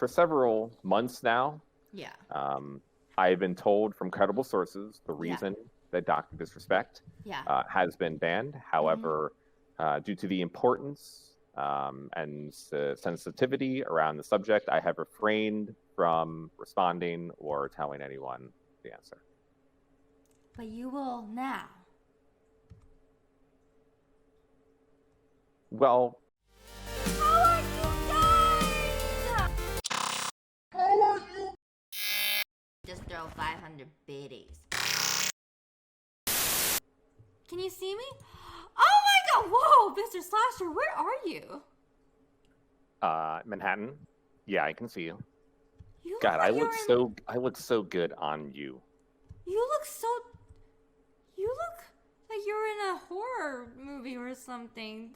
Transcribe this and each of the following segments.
for several months now, Yeah. I've been told from credible sources the reason that Dr.DisRespect has been banned. However, due to the importance and sensitivity around the subject, I have refrained from responding or telling anyone the answer. But you will now. Well, How are you guys? How are you? Just throw 500 biddies. Can you see me? Oh my god! Whoa, Mr. Slasher, where are you? Manhattan. Yeah, I can see you. You God, like I look so good on you. You look like you're in a horror movie or something.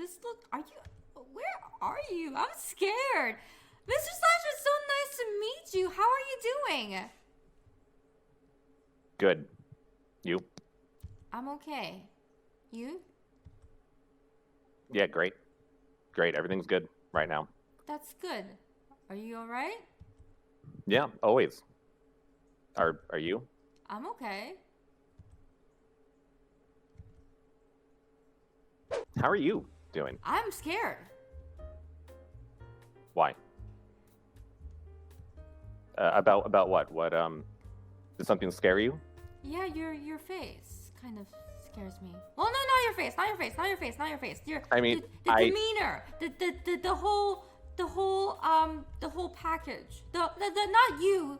Where are you? I'm scared. Mr. Slasher, it's so nice to meet you. How are you doing? Good. You? I'm okay. You? Yeah, great. Great. Everything's good right now. That's good. Are you alright? Yeah, always. Are you? I'm okay. How are you doing? I'm scared. Why? About what? What did something scare you? Yeah, your face kind of scares me. Well, no, not your face, not your face, not your face, not your face. I mean, the demeanor, the whole package. The not you.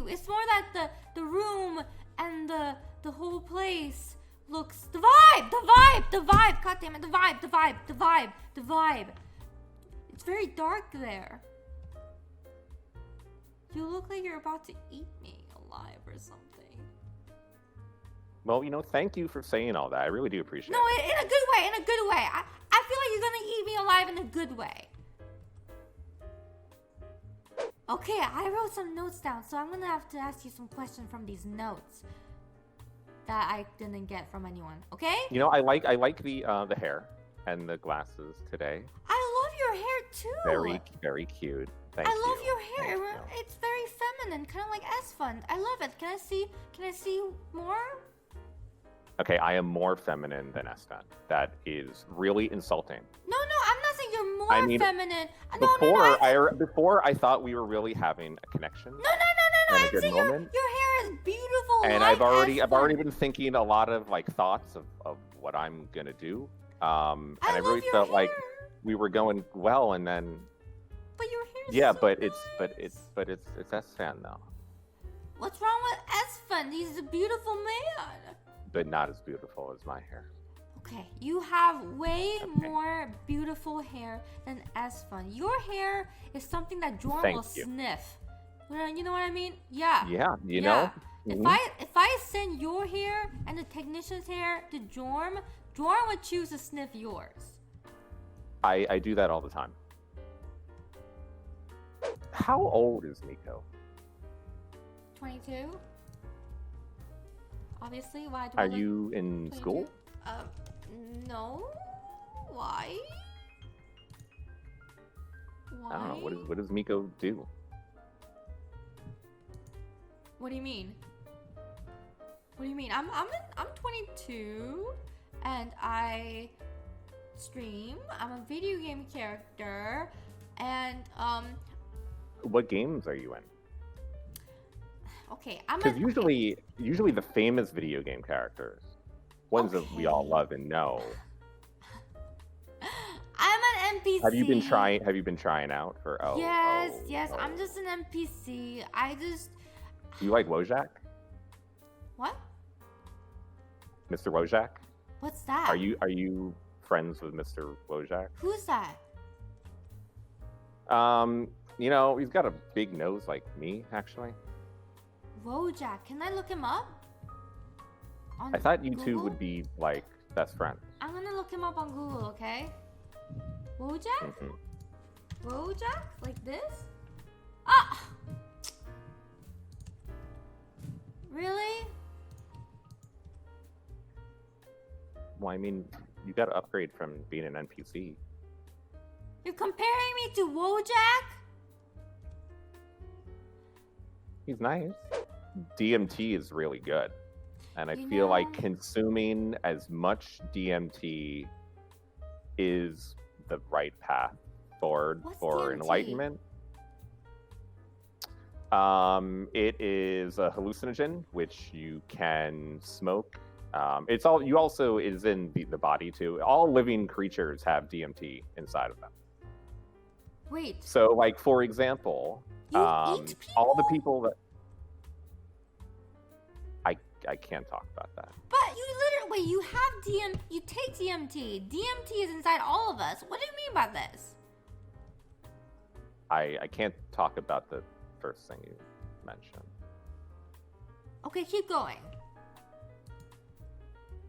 It's more that the room and the whole place looks the vibe. God damn it, the vibe. It's very dark there. You look like you're about to eat me alive or something. Well, thank you for saying all that. I really do appreciate it. No, in a good way. I feel like you're gonna eat me alive in a good way. Okay, I wrote some notes down, so I'm gonna have to ask you some questions from these notes that I didn't get from anyone. Okay? I like the hair and the glasses today. I love your hair too. Very, very cute. Thank you. I love your hair. It's very feminine, kind of like S-Fun. I love it. Can I see more? Okay, I am more feminine than Estan. That is really insulting. No, I'm not saying you're more feminine. Before I thought we were really having a connection. No. I'm saying your hair is beautiful. And like I've already been thinking a lot of thoughts of what I'm gonna do. And I really felt like we were going well, and then. But your hair is but it's S-Fan though. What's wrong with S-Fan? He's a beautiful man. But not as beautiful as my hair. Okay, you have way more beautiful hair than S-Fun. Your hair is something that Jorm will sniff. You know what I mean? Yeah. Yeah, you know? Mm-hmm. If I send your hair and the technician's hair to Jorm would choose to sniff yours. I do that all the time. How old is Miko? 22. Obviously, why do Are you in 22? School? No. Why? I don't know. What does Miko do? What do you mean? I'm 22 and I stream. I'm a video game character and What games are you in? Okay, because usually the famous video game characters, ones that we all love and know. I'm an NPC. Have you been trying out for? Yes. I'm just an NPC. Do you like Wojak? What? Mr. Wojak? What's that? Are you friends with Mr. Wojak? Who's that? He's got a big nose like me, actually. Wojak, can I look him up? I thought you two would be like best friends. I'm gonna look him up on Google, okay? Wojak? Mm-hmm. Wojak? Like this? Ah! Really? Well, I mean, you got to upgrade from being an NPC. You're comparing me to Wojak? He's nice. DMT is really good. And I You feel know- like consuming as much DMT is the right path forward What's for DMT? enlightenment. It is a hallucinogen which you can smoke. It's all you also is in the body too. All living creatures have DMT inside of them. Wait, So, like for example, you eat people? all the people that I can't talk about that. But you literally, wait, you have you take DMT. DMT is inside all of us. What do you mean by this? I can't talk about the first thing you mentioned. Okay, keep going.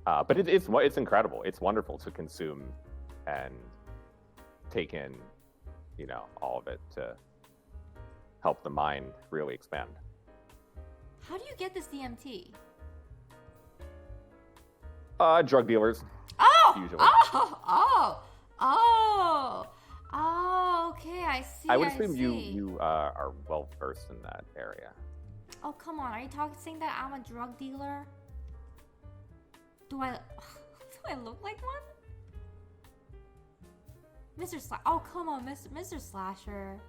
But it's incredible. It's wonderful to consume and take in, all of it to help the mind really expand. How do you get this DMT? Drug dealers. Oh! Usually. Oh, okay, I see. I would assume you are well versed in that area. Oh, come on. Are you saying that I'm a drug dealer? Do I look like one? Mr. Oh, come on, Mr. Slasher.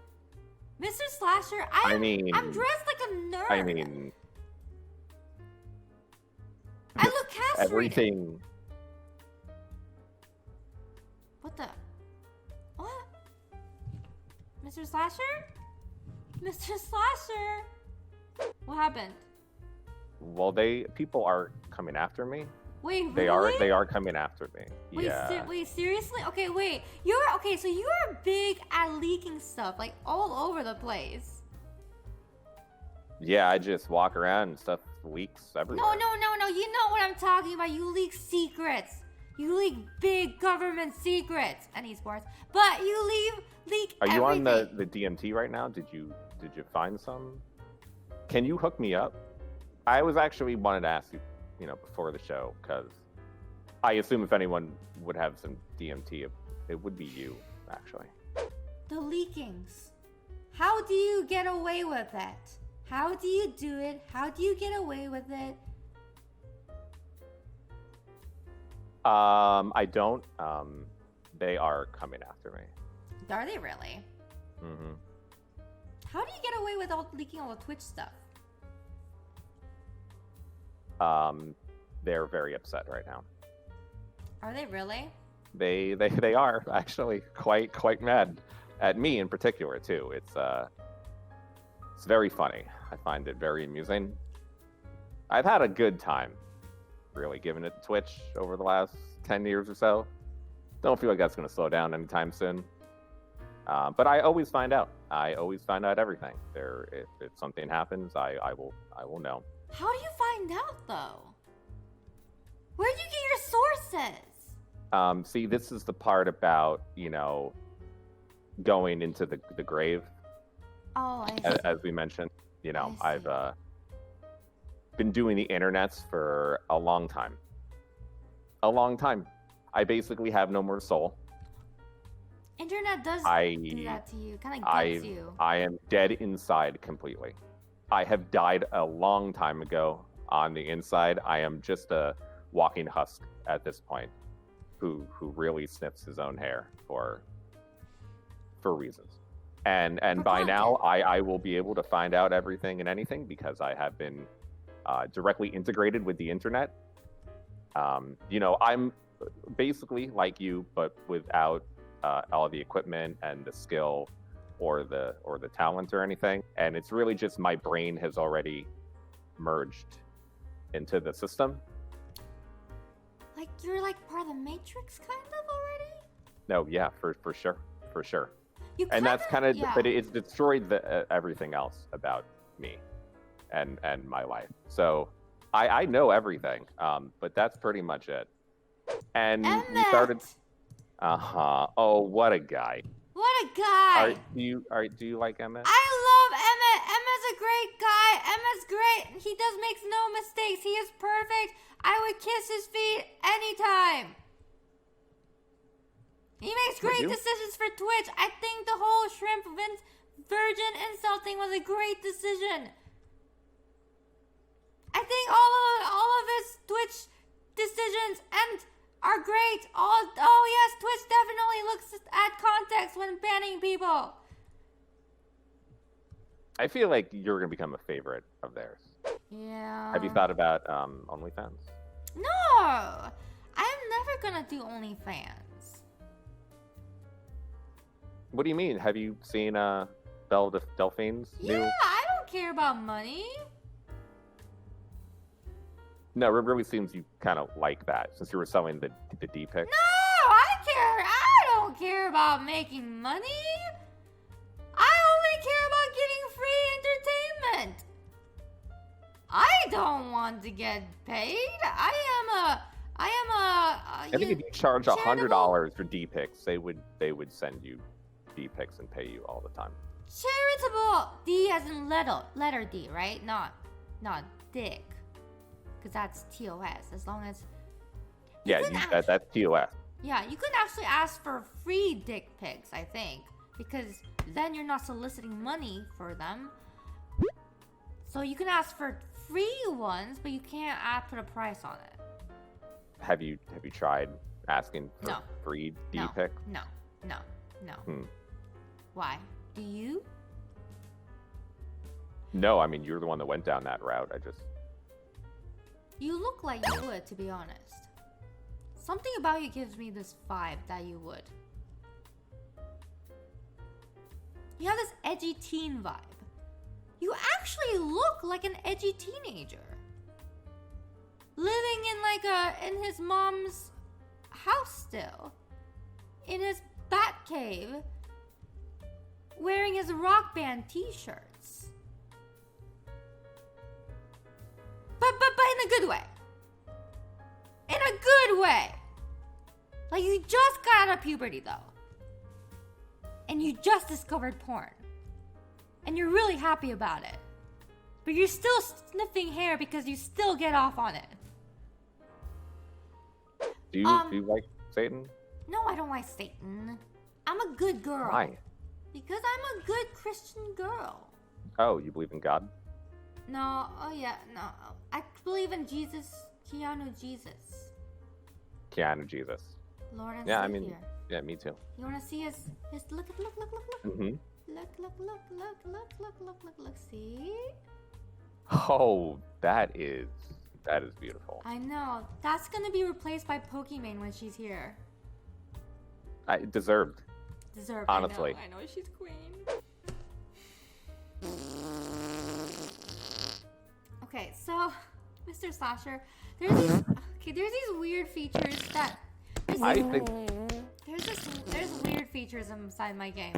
Mr. Slasher, I'm dressed like a nerd. I mean, I look castrated. everything. What the? What? Mr. Slasher? Mr. Slasher? What happened? Well, people are coming after me. Wait, They really? are coming after me. Wait, Yeah. wait, seriously? Okay, wait. So you're big at leaking stuff, like all over the place. Yeah, I just walk around and stuff leaks everywhere. No. You know what I'm talking about. You leak secrets. You leak big government secrets and esports. But you leak Are you everything. on the DMT right now? Did you find some? Can you hook me up? I was actually wanted to ask you, before the show, because I assume if anyone would have some DMT, it would be you, actually. The leakings. How do you get away with it? How do you do it? How do you get away with it? I don't. They are coming after me. Are they really? Mm-hmm. How do you get away with leaking all the Twitch stuff? They're very upset right now. Are they really? They are actually quite mad at me in particular too. It's very funny. I find it very amusing. I've had a good time really giving it to Twitch over the last 10 years or so. Don't feel like that's going to slow down anytime soon. But I always find out. I always find out everything. If something happens, I will know. How do you find out though? Where do you get your sources? See, this is the part about, going into the grave. Oh, I see. As we mentioned, I see. I've been doing the internets for a long time. A long time. I basically have no more soul. Internet does do that to you. Kind of gets you. I am dead inside completely. I have died a long time ago on the inside. I am just a walking husk at this point, who really sniffs his own hair for reasons. And by now, I will be able to find out everything and anything because I have been directly integrated with the internet. I'm basically like you, but without all the equipment and the skill or the talent or anything. And it's really just my brain has already merged into the system. Like you're like part of the Matrix, kind of already. No, yeah, for sure. And that's kind of, but it's destroyed everything else about me and my life. So I know everything, but that's pretty much it. And we started. Oh, what a guy! What a guy! Do you like Emmett? I love Emmett. Emmett's a great guy. Emmett's great. He makes no mistakes. He is perfect. I would kiss his feet anytime. He makes great decisions for Twitch. I think the whole shrimp virgin incel thing was a great decision. I think all of his Twitch decisions are great. Oh yes, Twitch definitely looks at context when banning people. I feel like you're gonna become a favorite of theirs. Yeah. Have you thought about OnlyFans? No, I'm never gonna do OnlyFans. What do you mean? Have you seen Delphine's new? Yeah, I don't care about money. No, it really seems you kind of like that since you were selling the D pic. No, I don't care about making money. I only care about getting free entertainment. I don't want to get paid. I think if you charge $100 for D pics, they would send you D pics and pay you all the time. Charitable D as in letter D, right? Not dick. Because that's TOS, as long as... that's TOS. Yeah, you could actually ask for free dick pics, I think. Because then you're not soliciting money for them. So you can ask for free ones, but you can't put a price on it. Have you tried asking for free D pics? No. Why? Do you? No, I mean, you're the one that went down that route. You look like you would, to be honest. Something about you gives me this vibe that you would. You have this edgy teen vibe. You actually look like an edgy teenager. Living in his mom's house still. In his bat cave. Wearing his rock band t-shirts. But in a good way. In a good way. Like you just got out of puberty though. And you just discovered porn. And you're really happy about it. But you're still sniffing hair because you still get off on it. Do you like Satan? No, I don't like Satan. I'm a good girl. Why? Because I'm a good Christian girl. Oh, you believe in God? No, no. I believe in Jesus, Keanu Jesus. Lord and Savior. I mean, yeah, me too. You want to see his look. Mm-hmm. Look, see? Oh, that is beautiful. I know. That's going to be replaced by Pokimane when she's here. Deserved. Honestly. I know she's queen. Okay, so Mr. Slasher, there's these weird features that there's weird features inside my game.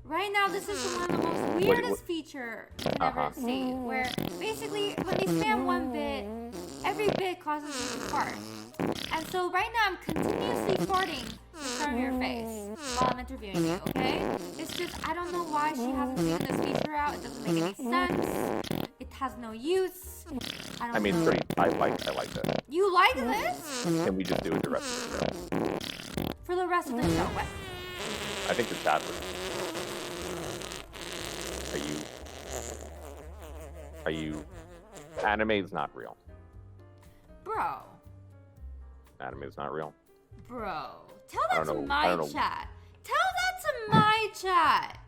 Right now, this is one of the most weirdest feature you can ever see. Where basically, when they spam one bit, every bit causes you to fart. And so right now, I'm continuously farting in front of your face while I'm interviewing you. Okay? It's just I don't know why she hasn't figured this feature out. It doesn't make any sense. It has no use. I like it. You like this? Can we just do it the rest of the show? For the rest of the show, what? I think the chat was. Are you? Anime is not real. Bro. Anime is not real. Bro. Tell that to my chat. Tell that to my chat.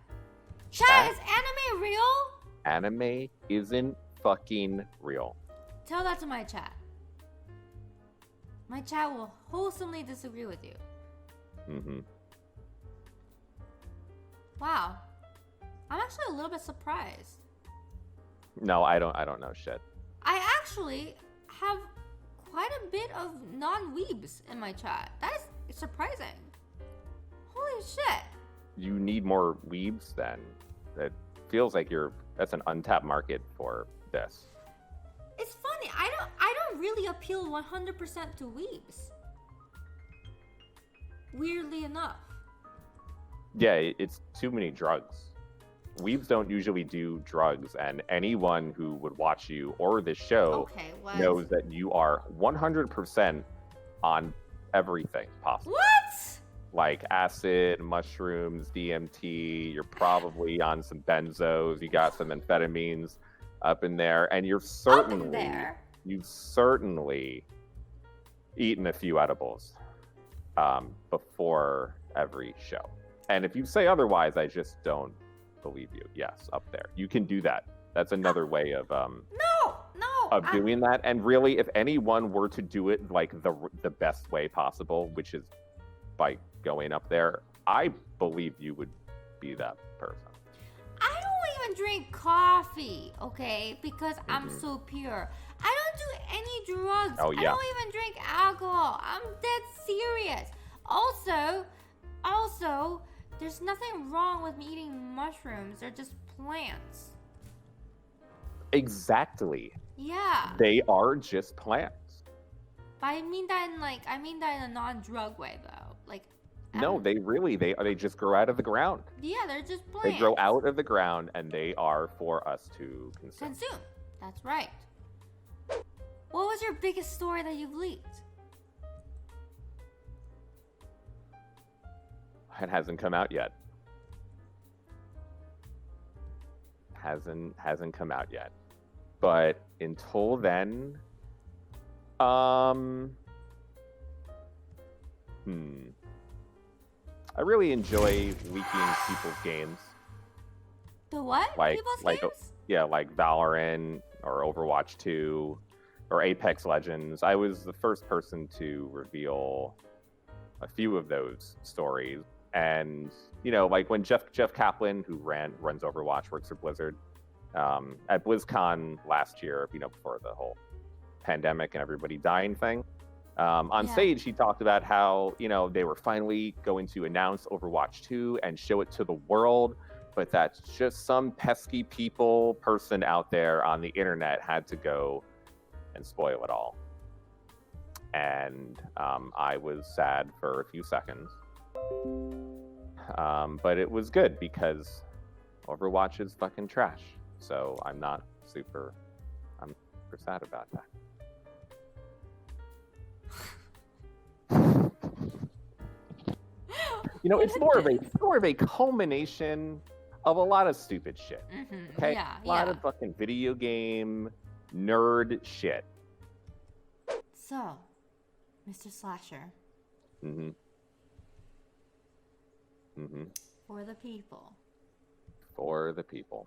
Chat, is anime real? Anime isn't fucking real. Tell that to my chat. My chat will wholesomely disagree with you. Mm-hmm. Wow. I'm actually a little bit surprised. No, I don't know shit. I actually have quite a bit of non-weebs in my chat. That is surprising. Holy shit. You need more weebs then. It feels like that's an untapped market for this. It's funny. I don't really appeal 100% to weebs. Weirdly enough. Yeah, it's too many drugs. Weebs don't usually do drugs, and anyone who would watch you or this show knows that you are 100% on everything possible. What? Like acid, mushrooms, DMT, you're probably on some benzos, you got some amphetamines. up in there, and you've certainly eaten a few edibles before every show. And if you say otherwise, I just don't believe you. Yes, up there. You can do that. That's another way of doing that. And really, if anyone were to do it like the best way possible, which is by going up there, I believe you would be that person. I don't even drink coffee, okay? Because I'm so pure. I don't do any drugs. Oh, yeah. I don't even drink alcohol. I'm dead serious. Also, there's nothing wrong with me eating mushrooms. They're just plants. Exactly. Yeah. They are just plants. But I mean that in a non-drug way, though. No, they just grow out of the ground. Yeah, they're just plants. They grow out of the ground, and they are for us to consume. That's right. What was your biggest story that you've leaked? It hasn't come out yet. Hasn't come out yet. But until then, I really enjoy leaking people's games. The what? People's games? Yeah, like Valorant or Overwatch 2 or Apex Legends. I was the first person to reveal a few of those stories. And, like when Jeff Kaplan, who runs Overwatch, works for Blizzard, at BlizzCon last year, before the whole pandemic and everybody dying thing, on stage, he talked about how, they were finally going to announce Overwatch 2 and show it to the world, but that's just some pesky person out there on the internet had to go and spoil it all. And I was sad for a few seconds. But it was good because Overwatch is fucking trash. So I'm super sad about that. It's more of a culmination of a lot of stupid shit. Okay? Yeah, a lot of fucking video game nerd shit. So, Mr. Slasher. For the people. For the people.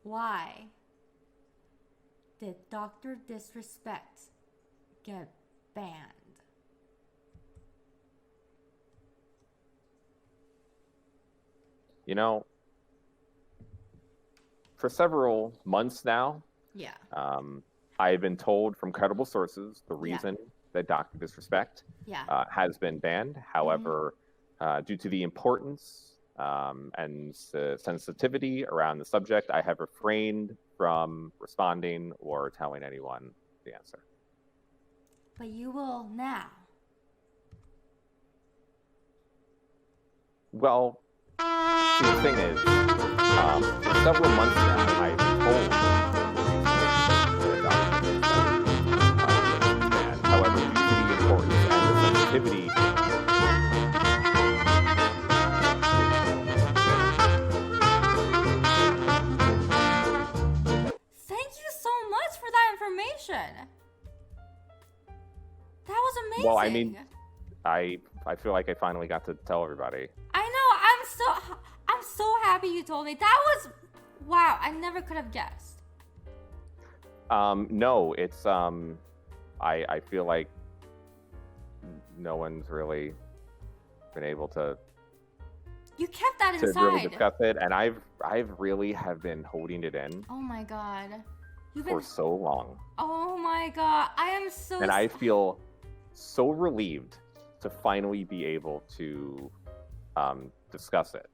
Why did Dr.DisRespect get banned? For several months now, I've been told from credible sources the reason that Dr.DisRespect has been banned. However, due to the importance and sensitivity around the subject, I have refrained from responding or telling anyone the answer. But you will now. Well, see, the thing is, for several months now, I've been told and however, due to the importance and the sensitivity, thank you so much for that information. That was amazing. Well, I mean, I feel like I finally got to tell everybody. I know. I'm so happy you told me. That was wow. I never could have guessed. No, it's I feel like no one's really been able to. You kept that inside. To really discuss it, and I've really have been holding it in. Oh my god. For so long. Oh my god. I am so. And I feel so relieved to finally be able to discuss it.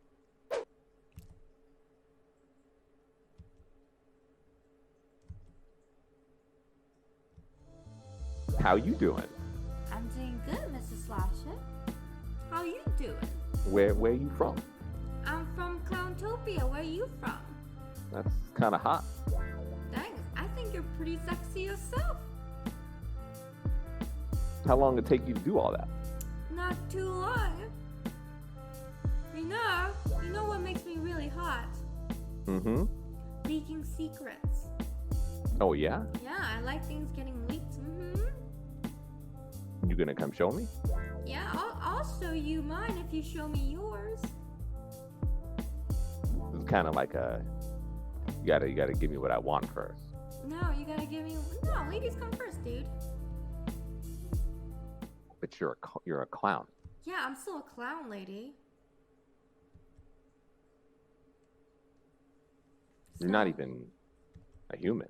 How you doing? I'm doing good, Mr. Slasher. How you doing? Where you from? I'm from Clowntopia. Where you from? That's kind of hot. Thanks. I think you're pretty sexy yourself. How long did it take you to do all that? Not too long. You know what makes me really hot? Mm-hmm. leaking secrets. Oh, yeah? Yeah, I like things getting leaked. You gonna come show me? Yeah, I'll show you mine if you show me yours. It's kind of like you gotta give me what I want first. No, you gotta give me. No, ladies come first, dude. But you're a clown. Yeah, I'm still a clown, lady. You're not even a human.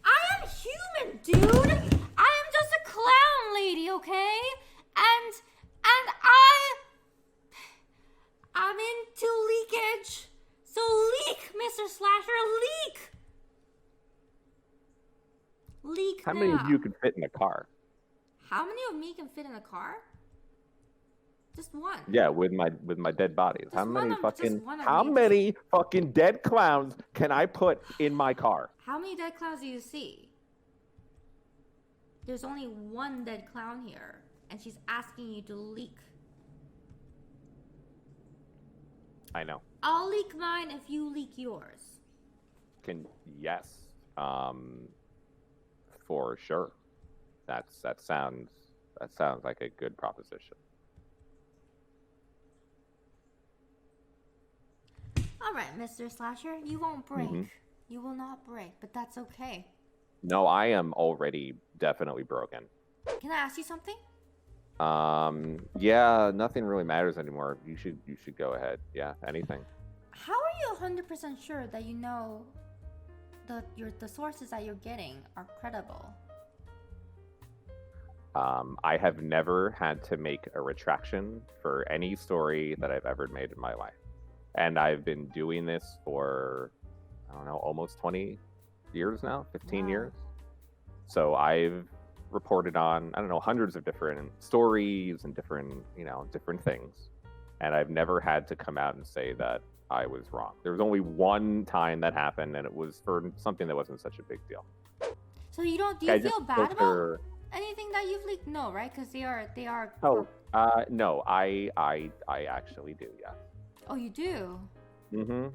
I am human, dude. I am just a clown, lady. Okay, and I'm into leakage. So leak, Mr. Slasher, leak. Leak. How many of you can fit in a car? How many of me can fit in a car? Just one. Yeah, with my dead bodies. Just how many me. fucking dead clowns can I put in my car? How many dead clowns do you see? There's only one dead clown here, and she's asking you to leak. I know. I'll leak mine if you leak yours. Yes. For sure. That sounds like a good proposition. All right, Mr. Slasher, you won't break. Mm-hmm. You will not break, but that's okay. No, I am already definitely broken. Can I ask you something? Yeah, nothing really matters anymore. You should go ahead. Yeah, anything. How are you 100% sure that you know the sources that you're getting are credible? I have never had to make a retraction for any story that I've ever made in my life. And I've been doing this for, I don't know, almost 20 years now, 15 years. So I've reported on, I don't know, hundreds of different stories and different things. And I've never had to come out and say that I was wrong. There was only one time that happened, and it was for something that wasn't such a big deal. So do you feel bad about anything that you've leaked? No, right? Because they are. Oh, no, I actually do, yeah. Oh, you do? Mm-hmm.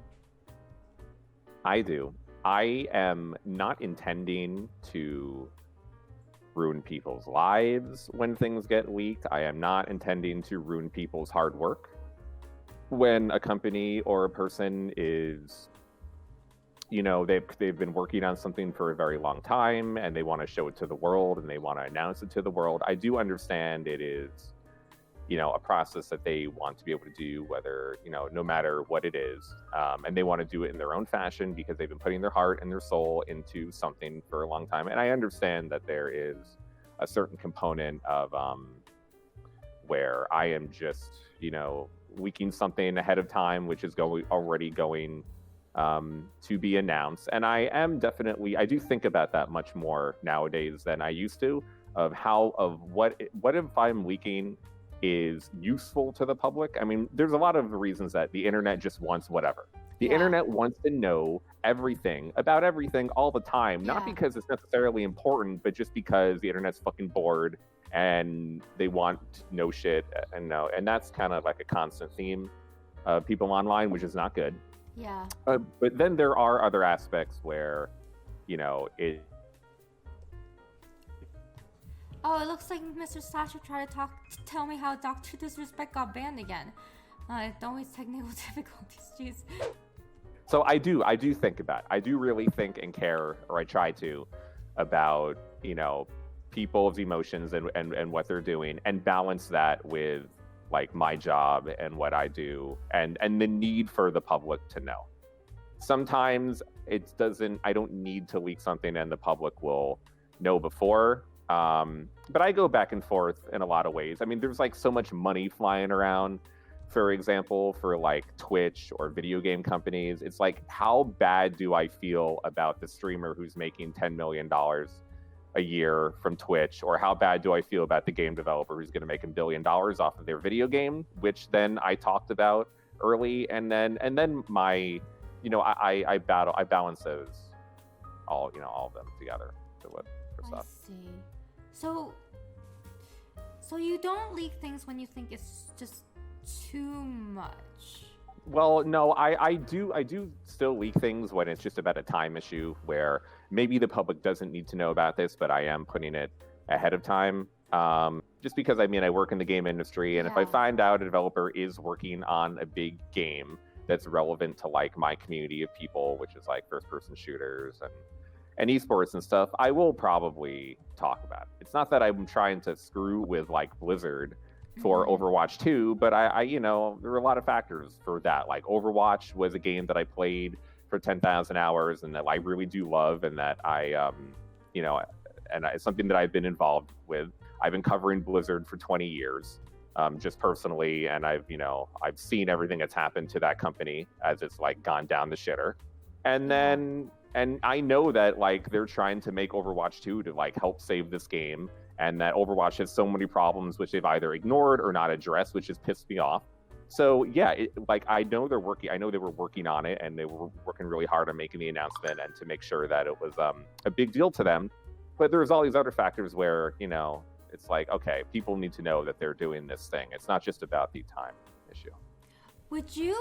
I do. I am not intending to ruin people's lives when things get leaked. I am not intending to ruin people's hard work. When a company or a person is, they've been working on something for a very long time and they want to show it to the world and they want to announce it to the world, I do understand it is, a process that they want to be able to do, whether, no matter what it is. And they want to do it in their own fashion because they've been putting their heart and their soul into something for a long time. And I understand that there is a certain component of where I am just, leaking something ahead of time, which is already going to be announced. And I do think about that much more nowadays than I used to, what if I'm leaking is useful to the public. I mean, there's a lot of reasons that the internet just wants whatever. The internet wants to know everything about everything all the time, not because it's necessarily important, but just because the internet's fucking bored and they want to know shit and know. And that's kind of like a constant theme of people online, which is not good. Yeah. But then there are other aspects where, it. Oh, it looks like Mr. Slasher tried to tell me how Dr.DisRespect got banned again. It's always technical difficulties, jeez. So I do think about it. I do really think and care, or I try to, about, people's emotions and what they're doing, and balance that with, like, my job and what I do and the need for the public to know. Sometimes I don't need to leak something and the public will know before. But I go back and forth in a lot of ways. I mean, there's like so much money flying around, for example, for like Twitch or video game companies. It's like, how bad do I feel about the streamer who's making $10 million a year from Twitch? Or how bad do I feel about the game developer who's going to make $1 billion off of their video game, which then I talked about early. And then my, I balance those all of them together to look for stuff. I see. So you don't leak things when you think it's just too much. Well, no, I do still leak things when it's just about a time issue where maybe the public doesn't need to know about this, but I am putting it ahead of time. Just because I work in the game industry, and if I find out a developer is working on a big game that's relevant to like my community of people, which is like first-person shooters and esports and stuff, I will probably talk about it. It's not that I'm trying to screw with like Blizzard for Overwatch 2, but I there are a lot of factors for that. Like Overwatch was a game that I played for 10,000 hours and that I really do love, and that it's something that I've been involved with. I've been covering Blizzard for 20 years, just personally, and I've seen everything that's happened to that company as it's like gone down the shitter. And I know that like they're trying to make Overwatch 2 to like help save this game, and that Overwatch has so many problems which they've either ignored or not addressed, which has pissed me off. So yeah, I know they're working. I know they were working on it, and they were working really hard on making the announcement and to make sure that it was a big deal to them. But there's all these other factors where it's like, okay, people need to know that they're doing this thing. It's not just about the time issue. Would you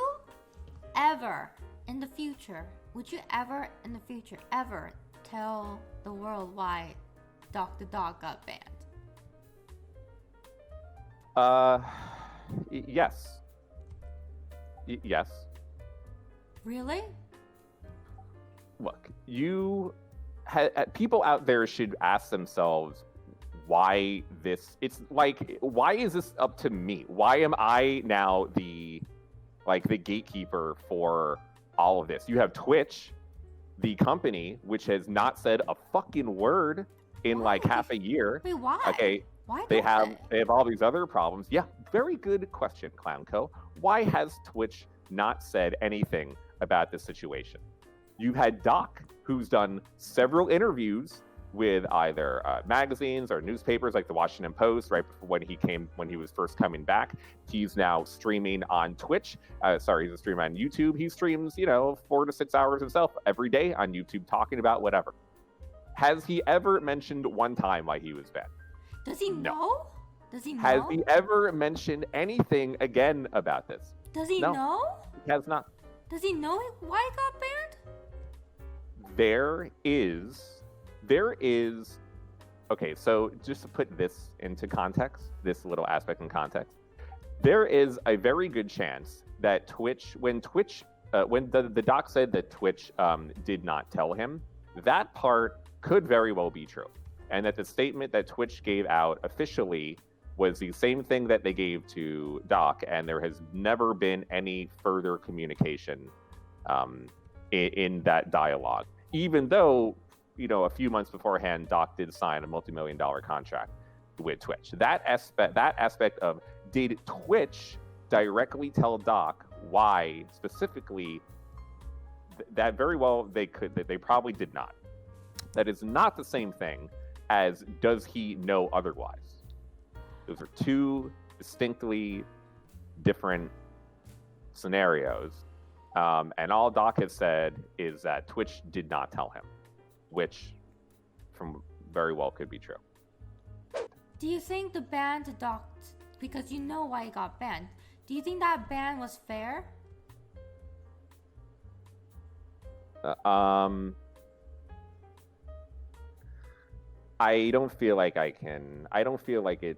ever in the future ever tell the world why Dr. Dog got banned? Yes. Yes. Really? Look, people out there should ask themselves why this. It's like, why is this up to me? Why am I now the gatekeeper for all of this? You have Twitch, the company, which has not said a fucking word in like half a year. Wait, why? Okay. Why they have all these other problems. Yeah, very good question, ClownCo. Why has Twitch not said anything about this situation? You've had Doc, who's done several interviews with either magazines or newspapers like the Washington Post right before when he was first coming back. He's now streaming on Twitch. He's streaming on YouTube. He streams 4 to 6 hours himself every day on YouTube talking about whatever. Has he ever mentioned one time why he was banned? Does he know? Does he know? Has he ever mentioned anything again about this? Does he know? He has not. Does he know why he got banned? There is, okay, so just to put this into context, this little aspect in context, there is a very good chance that when the doc said that Twitch did not tell him, that part could very well be true. And that the statement that Twitch gave out officially was the same thing that they gave to Doc, and there has never been any further communication in that dialogue. Even though, a few months beforehand, Doc did sign a multi-million-dollar contract with Twitch. That aspect of, did Twitch directly tell Doc why specifically? That very well they probably did not. That is not the same thing as does he know otherwise. Those are two distinctly different scenarios. And all Doc has said is that Twitch did not tell him, which from very well could be true. Do you think the ban to Doc, because you know why he got banned, do you think that ban was fair? I don't feel like it.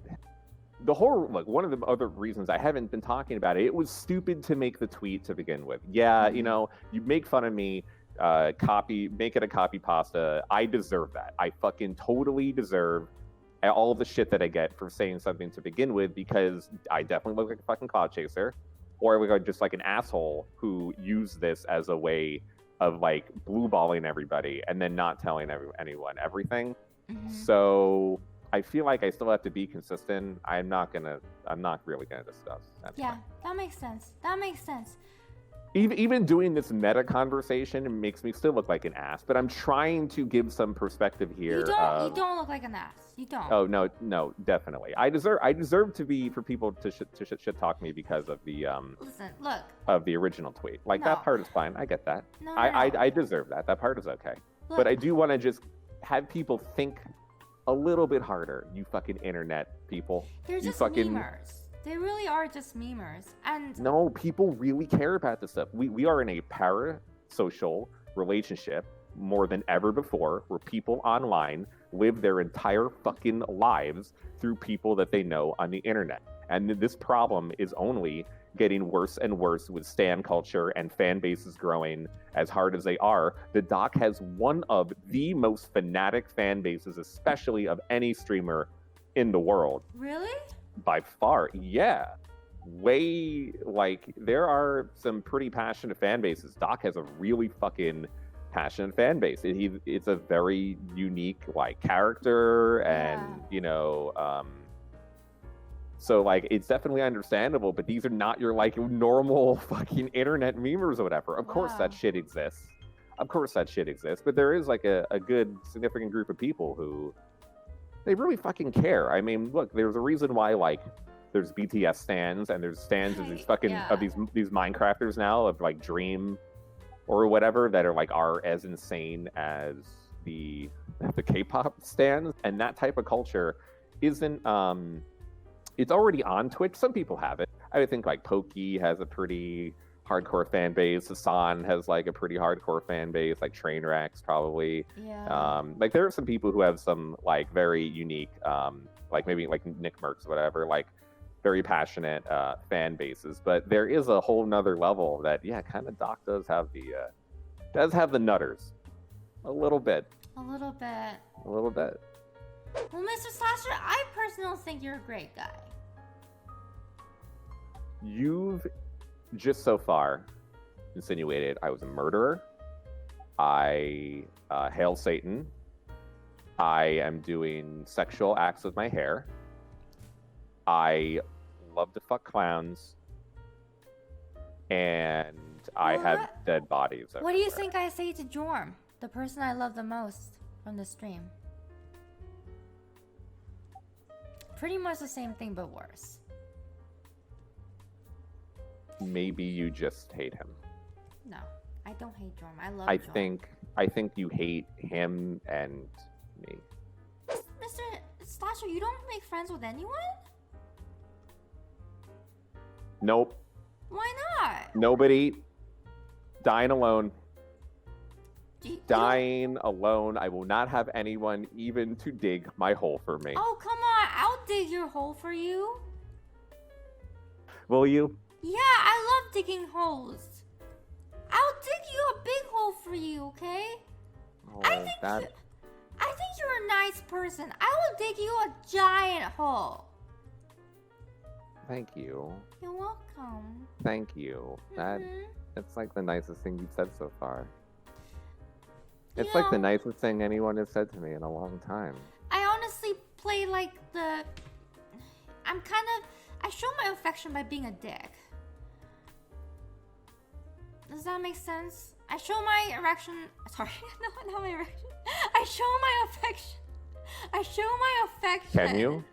The whole, one of the other reasons I haven't been talking about it was stupid to make the tweet to begin with. Yeah, you make fun of me, make it a copy pasta. I deserve that. I fucking totally deserve all of the shit that I get for saying something to begin with, because I definitely look like a fucking cloud chaser, or I look like just like an asshole who used this as a way of like blue balling everybody and then not telling anyone everything. So I feel like I still have to be consistent. I'm not really gonna discuss that. Yeah, that makes sense. Even doing this meta conversation makes me still look like an ass, but I'm trying to give some perspective here. You don't look like an ass. You don't. Oh no, definitely. I deserve to be, for people to shit talk me because of the Listen, look. Of the original tweet. That part is fine. I get that. No. I deserve that. That part is okay. Look. But I do want to just have people think a little bit harder. You fucking internet people. They're just fucking memers. They really are just memers. And no, people really care about this stuff. We are in a parasocial relationship more than ever before, where people online live their entire fucking lives through people that they know on the internet. And this problem is only getting worse and worse with stan culture and fan bases growing as hard as they are. The doc has one of the most fanatic fan bases, especially of any streamer in the world. Really? By far, yeah. Way, like, there are some pretty passionate fan bases. Doc has a really fucking passionate fan base. It's a very unique, like, character, and you know, so, like, it's definitely understandable, but these are not your, like, normal fucking internet memers or whatever. Of course that shit exists. Of course that shit exists. But there is, like, a good, significant group of people who, they really fucking care. I mean, look, there's a reason why, like, there's BTS stans, and there's stans of these fucking, of these Minecrafters now, of, like, Dream or whatever, that are as insane as the K-pop stans. And that type of culture isn't, it's already on Twitch. Some people have it. I would think, like, Pokey has a pretty hardcore fan base. Hassan has, like, a pretty hardcore fan base. Like, Trainwrecks probably. Yeah. Like, there are some people who have some, like, very unique, like, maybe like Nick Merckx, whatever, like, very passionate fan bases. But there is a whole nother level that, yeah, kind of Doc does have the nutters. A little bit. A little bit. A little bit. Well, Mr. Slasher, I personally think you're a great guy. You've just so far insinuated I was a murderer. I hail Satan. I am doing sexual acts with my hair. I love to fuck clowns. And I have dead bodies everywhere. What do you think I say to Jorm, the person I love the most from the stream? Pretty much the same thing, but worse. Maybe you just hate him. No, I don't hate Jorm. I love Jorm. I think you hate him and me. Mr. Slasher, you don't make friends with anyone? Nope. Why not? Nobody. Dying alone. Dying alone. I will not have anyone even to dig my hole for me. Oh, come on. I'll dig your hole for you. Will you? Yeah, I love digging holes. I'll dig you a big hole for you, okay? Oh, I think you're a nice person. I will dig you a giant hole. Thank you. You're welcome. Thank you. That's like the nicest thing you've said so far. It's like the nicest thing anyone has said to me in a long time. I honestly play like I show my affection by being a dick. Does that make sense? I show my erection. Sorry, no, not my erection. I show my affection. I show my affection. Can you?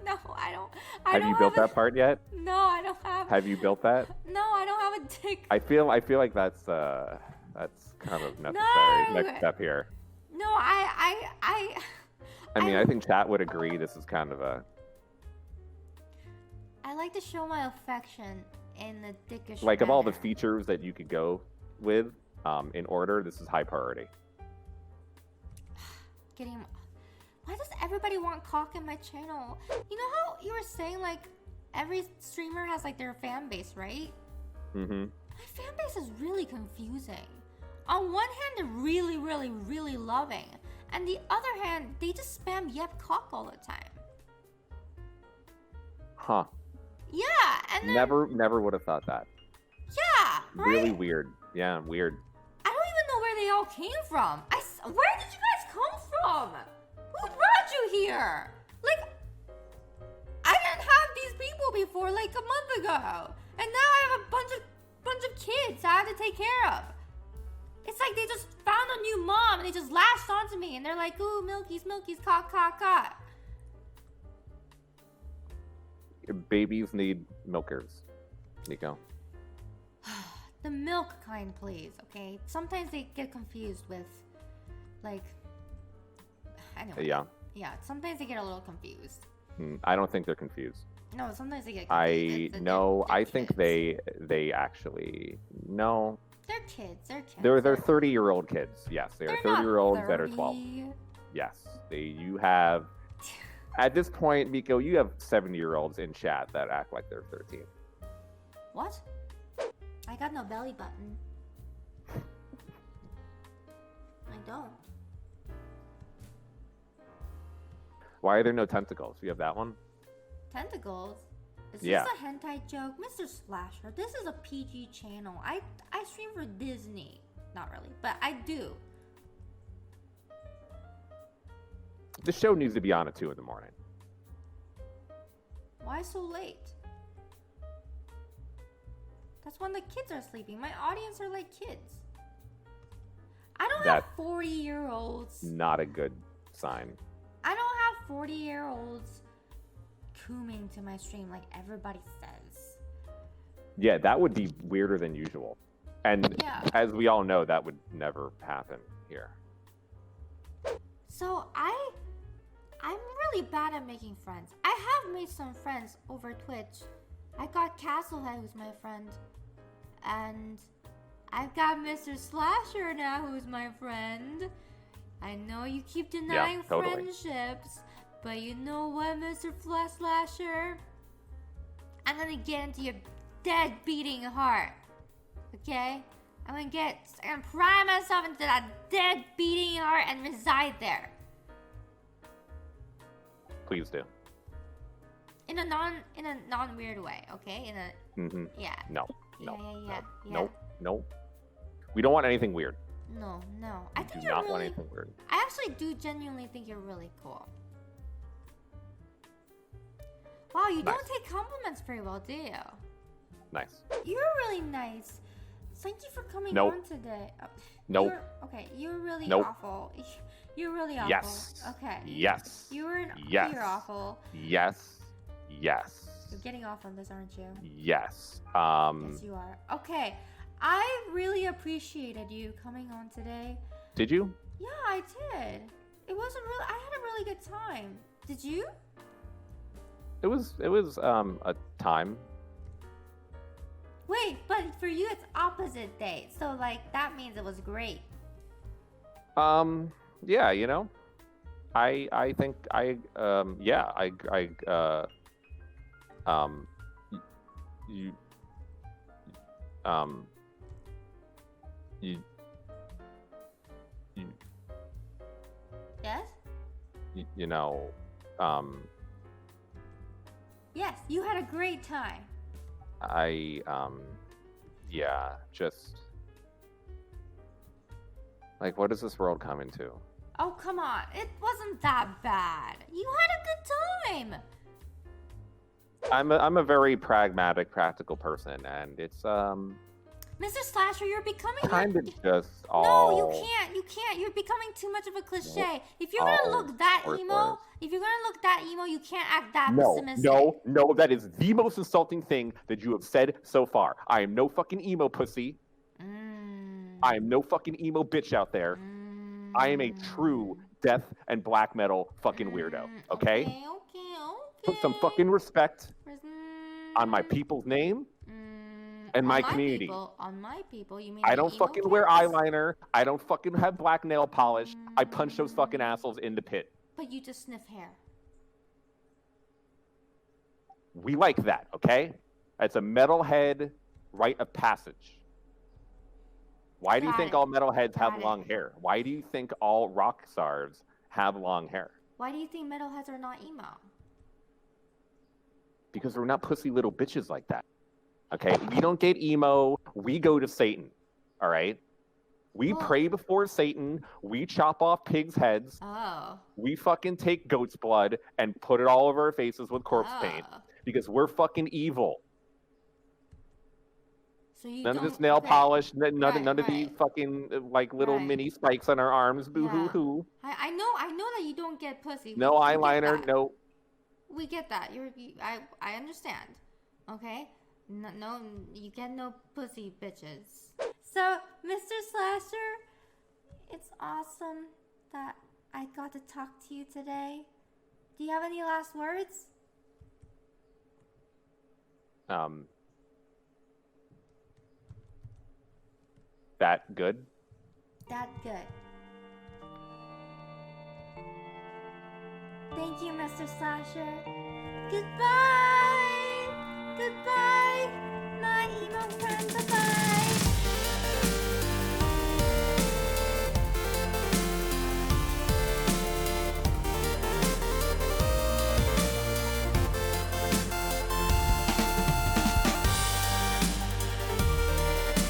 No, I don't. Have you built that part yet? No, I don't have. Have you built that? No, I don't have a dick. I feel like that's kind of necessary. Next step here. No, I mean, I think chat would agree. This is kind of a. I like to show my affection in the dickish. Like, of all the features that you could go with, in order, this is high priority. Why does everybody want cock in my channel? You know how you were saying, like, every streamer has, like, their fan base, right? Mm-hmm. My fan base is really confusing. On one hand, they're really, really, really loving. And the other hand, they just spam yep cock all the time. Huh. Yeah, and then, Never would have thought that. Yeah, right? Really weird. Yeah, weird. I don't even know where they all came from. Where did you guys come from? Who brought you here? Like, I didn't have these people before, like, a month ago. And now I have a bunch of kids I have to take care of. It's like they just found a new mom and they just latched onto me and they're like, ooh, Milky's, cock. Babies need milkers, Miko. The milk kind, please, okay? Sometimes they get confused with, like, I don't know. Yeah. Yeah, sometimes they get a little confused. I don't think they're confused. No, sometimes they get confused. I think they actually no. They're kids. They're 30-year-old kids. Yes, they are 30-year-olds that are 12. Yes, you have. At this point, Miko, you have 70-year-olds in chat that act like they're 13. What? I got no belly button. I don't. Why are there no tentacles? You have that one? Tentacles? Is this a hentai joke? Mr. Slasher, this is a PG channel. I stream for Disney. Not really, but I do. The show needs to be on at 2 in the morning. Why so late? That's when the kids are sleeping. My audience are like kids. I don't have 40-year-olds. Not a good sign. I don't have 40-year-olds cooming to my stream like everybody says. Yeah, that would be weirder than usual. And as we all know, that would never happen here. So I'm really bad at making friends. I have made some friends over Twitch. I got Castlehead, who's my friend. And I've got Mr. Slasher now, who's my friend. I know you keep denying friendships, but you know what, Mr. Slasher? I'm gonna get into your dead beating heart. Okay? I'm gonna pry myself into that dead beating heart and reside there. Please do. In a non weird way, okay? No. No. We don't want anything weird. No. I think do not want anything weird. I actually do genuinely think you're really cool. Wow, you don't take compliments very well, do you? Nice. You're really nice. Thank you for coming on today. Nope. You're really awful. You're really awful. Yes. Okay. Yes. You're awful. Yes. You're getting off on this, aren't you? Yes. Yes, you are. Okay. I really appreciated you coming on today. Did you? Yeah, I did. I had a really good time. Did you? It was a time. Wait, but for you it's opposite day. So like that means it was great. Yeah, you know. I think Yes? You know, Yes, you had a great time. just like, what is this world coming to? Oh, come on. It wasn't that bad. You had a good time. I'm a very pragmatic, practical person, and it's Mr. Slasher, you're becoming kind of just all. No, you can't. You're becoming too much of a cliche. If you're gonna look that emo, you can't act that pessimistic. No, that is the most insulting thing that you have said so far. I am no fucking emo pussy. I am no fucking emo bitch out there. I am a true death and black metal fucking weirdo. Okay? Put some fucking respect on my people's name and my community. On my people, you mean? I don't fucking wear eyeliner. I don't fucking have black nail polish. I punch those fucking assholes in the pit. But you just sniff hair. We like that, okay? It's a metalhead rite of passage. Why do you think all metalheads have long hair? Why do you think all rock stars have long hair? Why do you think metalheads are not emo? Because we're not pussy little bitches like that. Okay? We don't get emo. We go to Satan. All right? We pray before Satan. We chop off pigs' heads. Oh. We fucking take goat's blood and put it all over our faces with corpse paint. Because we're fucking evil. So none of this nail polish, none of these fucking like little mini spikes on our arms. Boo hoo hoo. I know that you don't get pussy. No eyeliner. No. We get that. I understand. Okay. No, you get no pussy, bitches. So, Mr. Slasher, it's awesome that I got to talk to you today. Do you have any last words? That good? That good. Thank you, Mr. Slasher. Goodbye!